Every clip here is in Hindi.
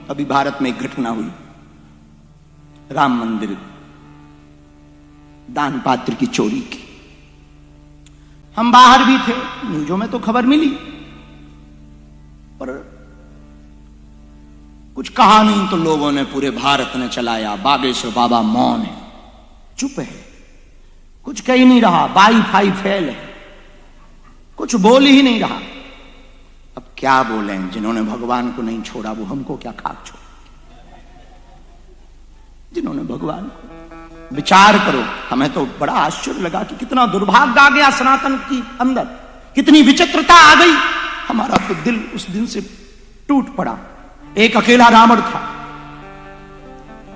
अभी भारत में एक घटना हुई, राम मंदिर दान पात्र की चोरी की। हम बाहर भी थे, न्यूज़ों में तो खबर मिली, पर कुछ कहा नहीं तो लोगों ने, पूरे भारत ने चलाया। बागेश्वर बाबा मौन है, चुप है, कुछ कह ही नहीं रहा, वाईफाई फेल है, कुछ बोल ही नहीं रहा। अब क्या बोले, जिन्होंने भगवान को नहीं छोड़ा वो हमको क्या खाक छोड़। जिन्होंने भगवान को, विचार करो, हमें तो बड़ा आश्चर्य लगा कि कितना दुर्भाग्य आ गया सनातन की अंदर, कितनी विचित्रता आ गई। हमारा तो दिल उस दिन से टूट पड़ा। एक अकेला रावण था,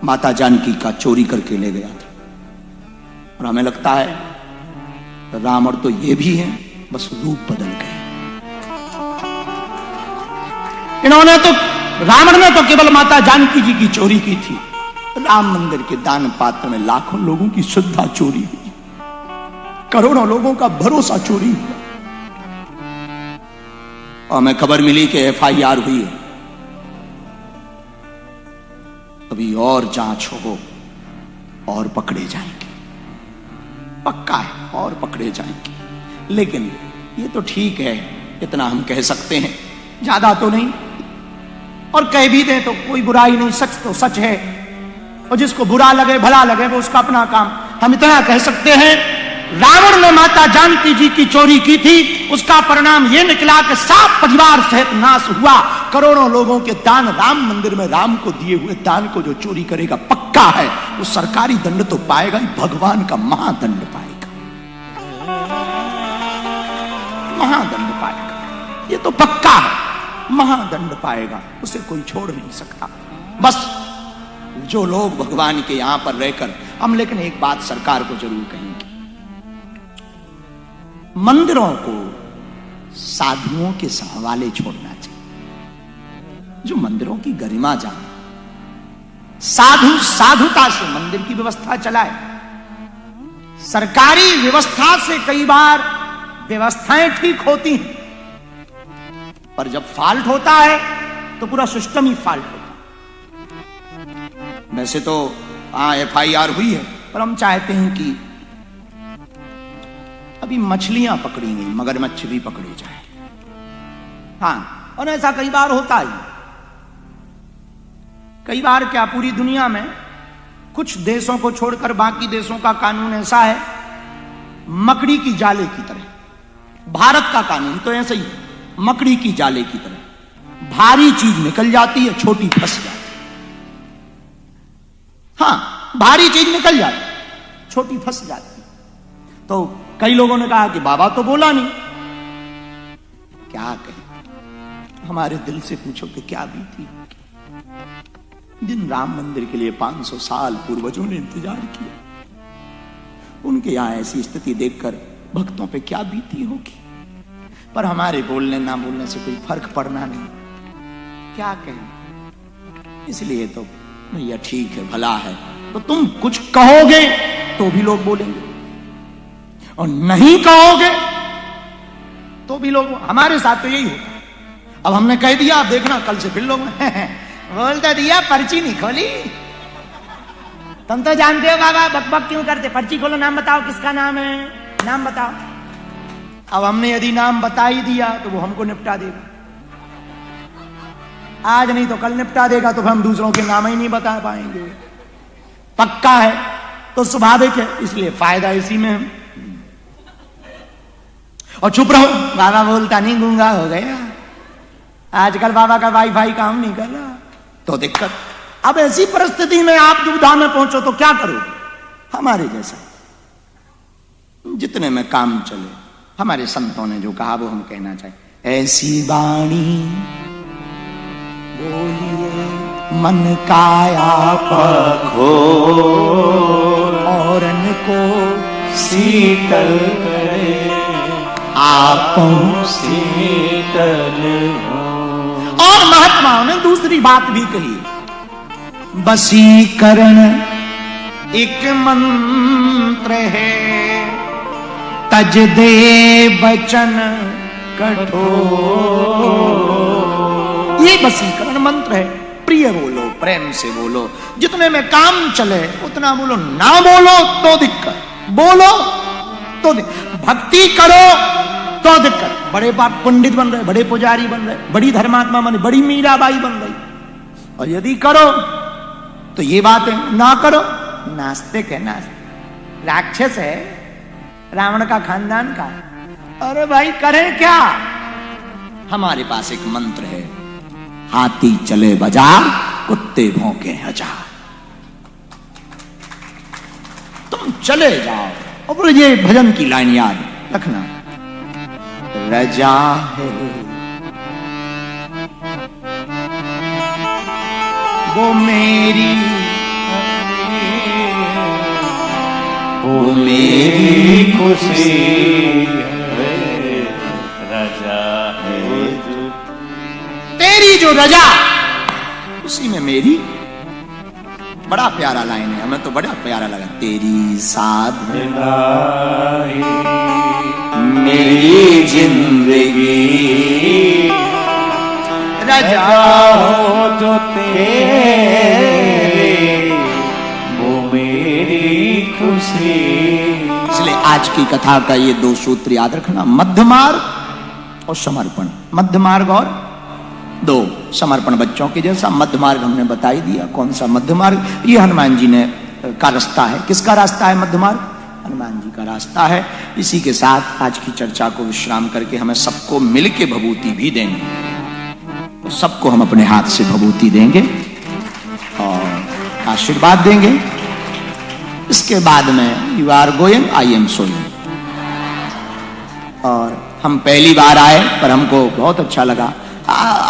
माता जानकी का चोरी करके ले गया था, और हमें लगता है रावण तो ये भी है, बस रूप बदल गए। इन्होंने तो, रावण ने तो केवल माता जानकी जी की चोरी की थी, राम मंदिर के दान पात्र में लाखों लोगों की श्रद्धा चोरी हुई, करोड़ों लोगों का भरोसा चोरी हुआ। और हमें खबर मिली कि FIR हुई है, अभी और जांच हो और पकड़े जाएंगे, पक्का है, और पकड़े जाएंगे। लेकिन ये तो ठीक है, इतना हम कह सकते हैं, ज्यादा तो नहीं, और कह भी दें तो कोई बुराई नहीं, सच तो सच है, और जिसको बुरा लगे भला लगे वो उसका अपना काम। हम इतना कह सकते हैं, रावण ने माता जानकी जी की चोरी की थी, उसका परिणाम यह निकला कि 7 परिवार सहित नाश हुआ। करोड़ों लोगों के दान, राम मंदिर में राम को दिए हुए दान को जो चोरी करेगा, पक्का है वो सरकारी दंड तो पाएगा ही, भगवान का महादंड पाएगा, महादंड पाएगा, ये तो पक्का है, महादंड पाएगा, उसे कोई छोड़ नहीं सकता। बस जो लोग भगवान के यहां पर रहकर हम, लेकिन एक बात सरकार को जरूर कहेंगे, मंदिरों को साधुओं के हवाले छोड़ना चाहिए, जो मंदिरों की गरिमा जाने, साधु साधुता से मंदिर की व्यवस्था चलाए। सरकारी व्यवस्था से कई बार व्यवस्थाएं ठीक होती हैं, पर जब फॉल्ट होता है तो पूरा सिस्टम ही फॉल्ट होता है। वैसे तो FIR हुई है, पर हम चाहते हैं कि अभी मछलियां पकड़ी गई, मगरमच्छ भी पकड़े जाए। हाँ, और ऐसा कई बार होता है, कई बार क्या, पूरी दुनिया में कुछ देशों को छोड़कर बाकी देशों का कानून ऐसा है, मकड़ी की जाले की तरह। भारत का कानून तो ऐसा ही, मकड़ी की जाले की तरह, भारी चीज निकल जाती है, छोटी फंस जाती है। हाँ, भारी चीज निकल जाती, छोटी फंस जाती। तो कई लोगों ने कहा कि बाबा तो बोला नहीं, क्या कहें, हमारे दिल से पूछो कि क्या बीती। जिन राम मंदिर के लिए 500 साल पूर्वजों ने इंतजार किया, उनके यहां ऐसी स्थिति देखकर भक्तों पे क्या बीती होगी। पर हमारे बोलने ना बोलने से कोई फर्क पड़ना नहीं, क्या कहें। इसलिए तो भैया ठीक है, भला है, तो तुम कुछ कहोगे तो भी लोग बोलेंगे, और नहीं कहोगे तो भी लोग। हमारे साथ तो यही होता है। अब हमने कह दिया, आप देखना कल से फिर लोग बोलता दिया, पर्ची नहीं खोली। तुम तो जानते हो बाबा बक बक क्यों करते, पर्ची खोलो, नाम बताओ, किसका नाम है, नाम बताओ। अब हमने यदि नाम बता ही दिया तो वो हमको निपटा देगा, आज नहीं तो कल निपटा देगा, तो हम दूसरों के नाम ही नहीं बता पाएंगे, पक्का है। तो स्वाभाविक है, इसलिए फायदा इसी में है। और चुप रहो, बाबा बोलता नहीं, गूंगा हो गया, आजकल बाबा का वाईफाई काम नहीं कर रहा, तो दिक्कत। अब ऐसी परिस्थिति में आप दुविधा में पहुंचो तो क्या करो। हमारे जैसा जितने में काम चले, हमारे संतों ने जो कहा वो हम कहना चाहिए। ऐसी वाणी बोलिए मन काया पखो, औरन को शीतल करे, आपों शीतल हो। और महात्माओं ने दूसरी बात भी कही, वशीकरण एक मंत्र है, तज दे बचन कठोर। ये वशीकरण मंत्र है, प्रिय बोल। प्रेम से बोलो, जितने में काम चले उतना बोलो, ना बोलो तो दिक्कत, बोलो तो भक्ति करो तो दिक्कत। बड़े पंडित बन रहे, बड़े पुजारी बन रहे, बड़ी धर्मात्मा बन, बड़ी मीराबाई बन रही, और यदि करो तो ये बात है, ना करो नास्तिक है, नास्तिक राक्षस है, रावण का खानदान का। अरे भाई करें क्या? हमारे पास एक मंत्र है, हाथी चले बाजार, कुत्ते भौंके हजार। तुम चले जाओ। और ये भजन की लाइन याद रखना, रजा है वो मेरी, वो मेरी खुशी है, रजा है जो तेरी जो रजा उसी में मेरी। बड़ा प्यारा लाइन है, हमें तो बड़ा प्यारा लगा। तेरी साधना मेरी जिंदगी, रजा हो जो तेरे, वो मेरी खुशी। इसलिए आज की कथा का ये 2 सूत्र याद रखना, मध्य मार्ग और समर्पण। मध्य मार्ग और 2 समर्पण, बच्चों के जैसा। मध्य मार्ग हमने बता ही दिया, कौन सा मध्य मार्ग? ये हनुमान जी ने का रास्ता है। किसका रास्ता है मध्य मार्ग? हनुमान जी का रास्ता है। इसी के साथ आज की चर्चा को विश्राम करके हमें सबको मिलके भभूति भी देंगे, तो सबको हम अपने हाथ से भभूति देंगे और आशीर्वाद देंगे। इसके बाद में you are going, I am sowing. और हम पहली बार आए पर हमको बहुत अच्छा लगा।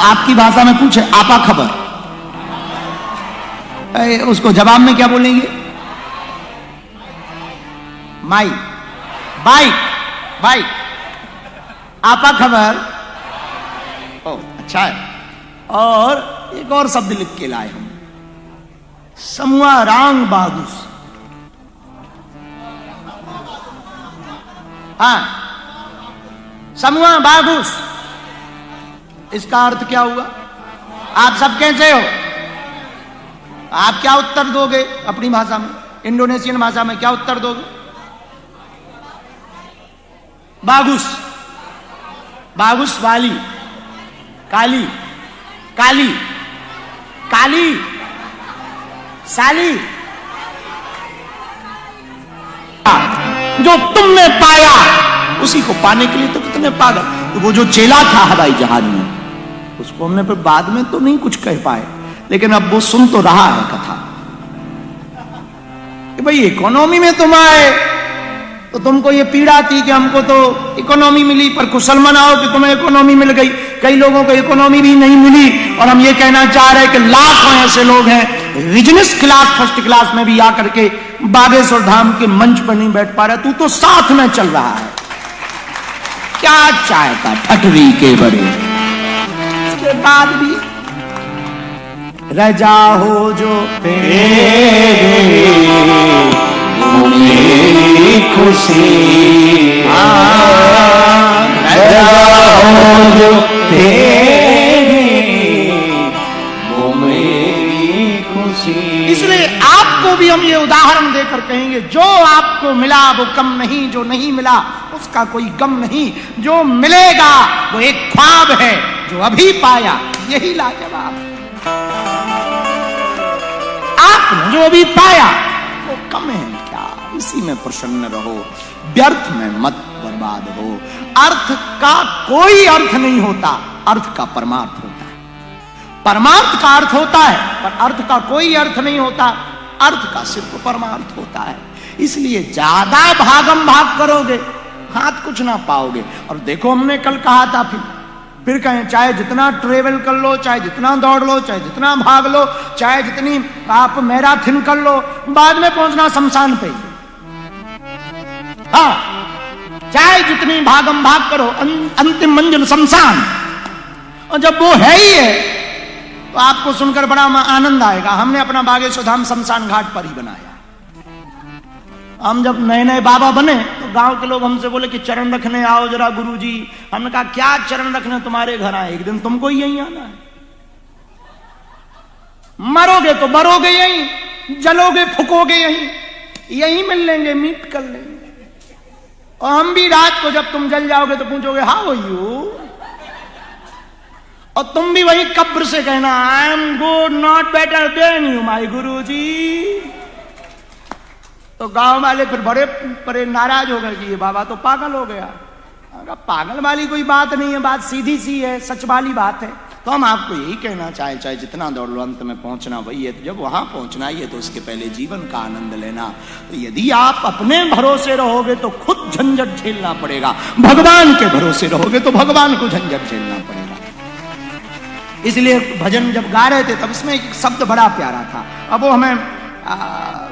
आपकी भाषा में पूछे आपा खबर, उसको जवाब में क्या बोलेंगे? माई, बाइक, बाइक, आपा खबर। ओ अच्छा है। और एक और शब्द लिख के लाए हम, समुआ रांग बागुस। हाँ, समुआ बागुस, इसका अर्थ क्या हुआ? आप सब कैसे हो? आप क्या उत्तर दोगे अपनी भाषा में, इंडोनेशियन भाषा में क्या उत्तर दोगे? बागुस, बागुस वाली, काली, काली, काली, साली। जो तुमने पाया उसी को पाने के लिए तो कितने पागल। तो वो जो चेला था हवाई जहाज में, उसको हमने फिर बाद में तो नहीं कुछ कह पाए, लेकिन अब वो सुन तो रहा है कथा कि भाई इकोनॉमी में तुम आए तो तुमको ये पीड़ा थी कि हमको तो इकोनॉमी मिली, पर कुशल मनाओ कि तुम्हें इकोनॉमी मिल गई। कई लोगों को इकोनॉमी भी नहीं मिली, और हम ये कहना चाह रहे हैं कि लाखों ऐसे लोग हैं बिजनेस क्लास, फर्स्ट क्लास में भी आकर के बागेश्वर धाम के मंच पर नहीं बैठ पा रहा। तू तो साथ में चल रहा है, क्या चाहता ठटरी के बड़े। इसके बाद भी रजा हो जो तेरे, वो मेरी खुशी। रजा हो जो तेरे, वो मेरी खुशी। इसलिए आपको भी हम ये उदाहरण देकर कहेंगे, जो आपको मिला वो कम नहीं, जो नहीं मिला उसका कोई गम नहीं। जो मिलेगा वो एक ख्वाब है, जो अभी पाया यही लाजवाब। आपने जो अभी पाया वो कम है क्या? इसी में प्रसन्न रहो, व्यर्थ में मत बर्बाद हो। अर्थ का कोई अर्थ नहीं होता, अर्थ का परमार्थ होता है। परमार्थ का अर्थ होता है पर अर्थ का कोई अर्थ नहीं होता, अर्थ का सिर्फ परमार्थ होता है। इसलिए ज्यादा भागम भाग करोगे हाथ कुछ ना पाओगे। और देखो हमने कल कहा था, फिर कहें, चाहे जितना ट्रेवल कर लो, चाहे जितना दौड़ लो, चाहे जितना भाग लो, चाहे जितनी आप मैराथन कर लो, बाद में पहुंचना शमशान पे। हाँ, चाहे जितनी भागम भाग करो, अंतिम मंजिल शमशान। और जब वो है ही है तो आपको सुनकर बड़ा आनंद आएगा। हमने अपना बागेश्वर धाम शमशान घाट पर ही बनाया। हम जब नए नए बाबा बने तो गांव के लोग हमसे बोले कि चरण रखने आओ जरा गुरुजी। हमने कहा क्या चरण रखने, तुम्हारे घर आए, एक दिन तुमको ही यहीं आना है। मरोगे तो मरोगे यहीं, जलोगे फुकोगे यहीं, यहीं मिल लेंगे, मीट कर लेंगे। और हम भी रात को जब तुम जल जाओगे तो पूछोगे हाउ आर यू, और तुम भी वही कब्र से कहना I am good not better than you माई गुरु जी। तो गांव वाले फिर बड़े नाराज हो गए कि ये बाबा तो पागल हो गया। पागल वाली कोई बात नहीं है, बात सीधी सी है, सच वाली बात है। तो हम आपको यही कहना चाहे जितना दौड़ लो अंत में पहुंचना वही है। तो जब वहां पहुंचना ही है तो उसके पहले जीवन का आनंद लेना। तो यदि आप अपने भरोसे रहोगे तो खुद झंझट झेलना पड़ेगा, भगवान के भरोसे रहोगे तो भगवान को झंझट झेलना पड़ेगा। इसलिए भजन जब गा रहे थे तब इसमें एक शब्द बड़ा प्यारा था, अब वो हमें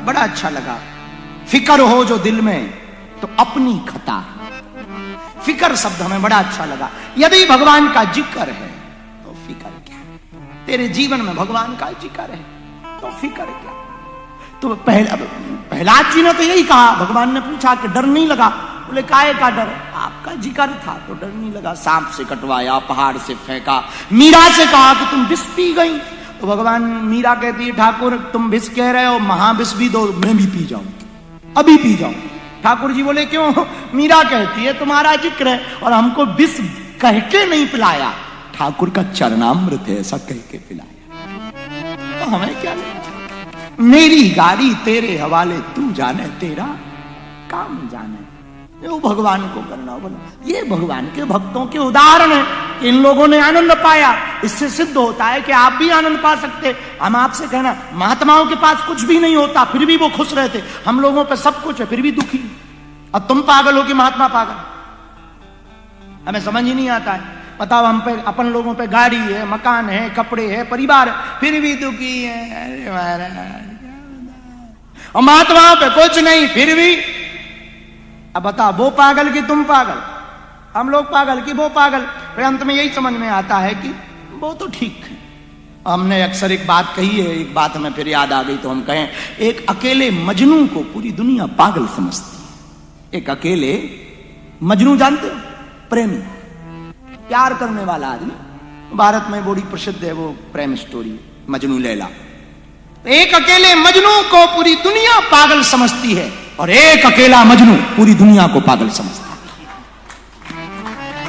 बड़ा अच्छा लगा। फिकर हो जो दिल में तो अपनी खता। फिकर शब्द हमें बड़ा अच्छा लगा। यदि भगवान का जिक्र है तो फिकर क्या, तेरे जीवन में भगवान का जिक्र है तो फिकर क्या। तो प्रहलाद जी ने तो यही कहा, भगवान ने पूछा कि डर नहीं लगा, बोले काहे का डर, आपका जिक्र था तो डर नहीं लगा। सांप से कटवाया, पहाड़ से फेंका, मीरा से कहा कि तुम विष पी गई, तो भगवान, मीरा कहती है ठाकुर तुम विष कह रहे हो, महाविष भी दो, मैं भी पी जाऊं, अभी पी जाऊं। ठाकुर जी बोले क्यों, मीरा कहती है तुम्हारा जिक्र है और हमको विष कह के नहीं पिलाया, ठाकुर का चरणामृत है ऐसा कह के पिलाया। तो हमें क्या लेना, मेरी गाड़ी तेरे हवाले, तू जाने तेरा काम जाने। वो भगवान को करना बोला। ये भगवान के भक्तों के उदाहरण है। इन लोगों ने आनंद पाया, इससे सिद्ध होता है कि आप भी आनंद पा सकते। हम आपसे कहना, महात्माओं के पास कुछ भी नहीं होता फिर भी वो खुश रहते, हम लोगों पे सब कुछ है फिर भी दुखी। और तुम पागल हो कि महात्मा पागल, हमें समझ ही नहीं आता है। बताओ, हम पे अपन लोगों पे गाड़ी है, मकान है, कपड़े है, परिवार है, फिर भी दुखी है। अरे महाराज, और महात्माओं पे कुछ नहीं फिर भी। अब बताओ, वो पागल कि तुम पागल, हम लोग पागल कि वो पागल। फिर अंत में यही समझ में आता है कि वो तो ठीक है। हमने अक्सर एक बात कही है, एक बात हमें फिर याद आ गई तो हम कहें, एक अकेले मजनू को पूरी दुनिया पागल समझती है। एक अकेले मजनू, जानते हो, प्रेमी, प्यार करने वाला आदमी। भारत में बड़ी प्रसिद्ध है वो प्रेम स्टोरी, मजनू लैला। एक अकेले मजनू को पूरी दुनिया पागल समझती है और एक अकेला मजनू पूरी दुनिया को पागल समझता है।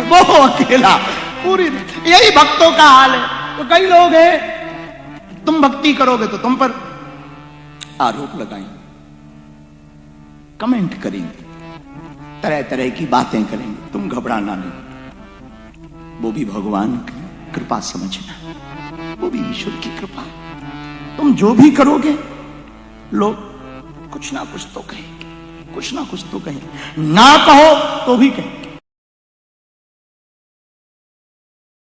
वो अकेला पूरी, यही भक्तों का हाल है। तो कई लोग हैं, तुम भक्ति करोगे तो तुम पर आरोप लगाएंगे, कमेंट करेंगे, तरह तरह की बातें करेंगे। तुम घबराना नहीं, वो भी भगवान की कृपा समझना, वो भी ईश्वर की कृपा। तुम जो भी करोगे लोग कुछ ना कुछ तो कहेंगे, कुछ ना कुछ तो कहेंगे, ना कहो तो भी कहेंगे।